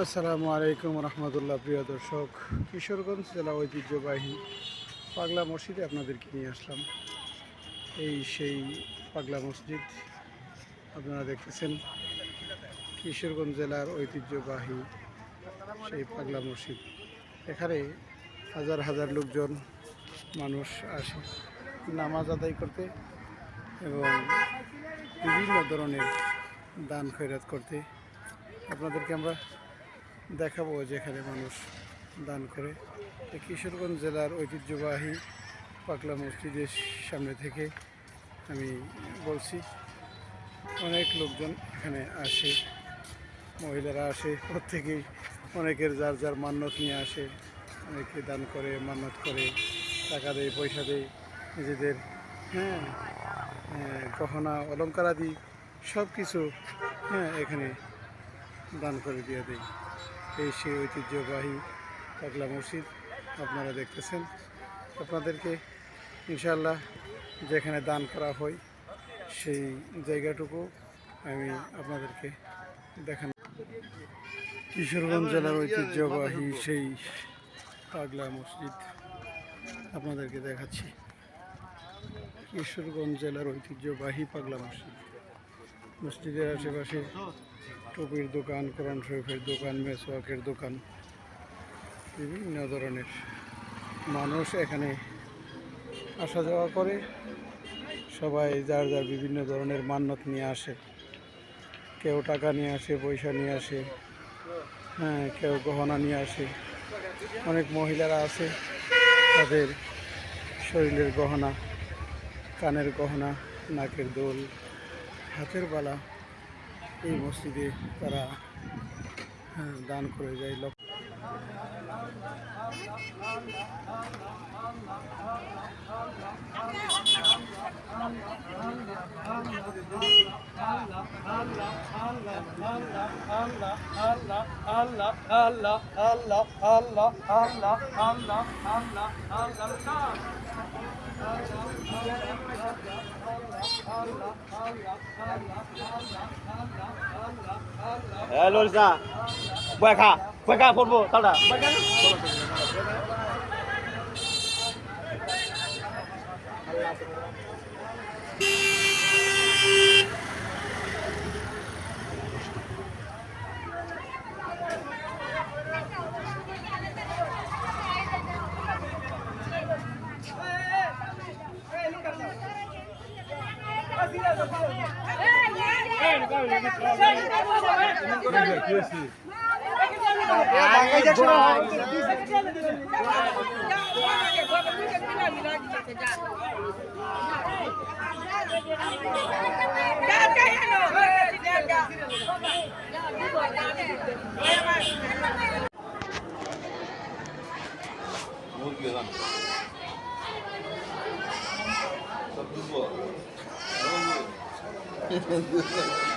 আসসালামু আলাইকুম রহমতুল্লাহ। প্রিয় দর্শক, কিশোরগঞ্জ জেলা ঐতিহ্যবাহী পাগলা মসজিদে আপনাদেরকে নিয়ে আসলাম। এই সেই পাগলা মসজিদ আপনারা দেখতেছেন, কিশোরগঞ্জ জেলার ঐতিহ্যবাহী সেই পাগলা মসজিদ। এখানে হাজার হাজার লোকজন মানুষ আসে নামাজ আদায় করতে এবং বিভিন্ন ধরনের দান খয়রাত করতে। আপনাদেরকে আমরা দেখাবো যেখানে মানুষ দান করে। কিশোরগঞ্জ জেলার ঐতিহ্যবাহী পাগলা মসজিদের সামনে থেকে আমি বলছি, অনেক লোকজন এখানে আসে, মহিলারা আসে, প্রত্যেকেই অনেকের যার যার মান্যত নিয়ে আসে। অনেকে দান করে, মান্যত করে, টাকা দেয়, পয়সা দেয়, নিজেদের গহনা অলঙ্কার আদি সব কিছু এখানে দান করে দিয়ে দেয়। এই সেই ঐতিহ্যবাহী পাগলা মসজিদ আপনারা দেখতেছেন। আপনাদেরকে ইনশাআল্লাহ যেখানে দান করা হয় সেই জায়গাটুকু আমি আপনাদেরকে দেখান। কিশোরগঞ্জ জেলার ঐতিহ্যবাহী সেই পাগলা মসজিদ আপনাদেরকে দেখাচ্ছি। কিশোরগঞ্জ জেলার ঐতিহ্যবাহী পাগলা মসজিদ। মসজিদের আশেপাশে টুপির দোকান, কোরআন শরীফের দোকান, মেসওয়াকের দোকান, বিভিন্ন ধরনের মানুষ এখানে আসা যাওয়া করে। সবাই যার যার বিভিন্ন ধরনের মান্যত নিয়ে আসে। কেউ টাকা নিয়ে আসে, পয়সা নিয়ে আসে, কেউ গহনা নিয়ে আসে। অনেক মহিলারা আছে, তাদের শরীরের গহনা, কানের গহনা, নাকের দোল, হাতের বালা এই মসজিদে তারা দান করে যায়। Lorisa, buat kah, purbo, tahu tak? Çok güzel.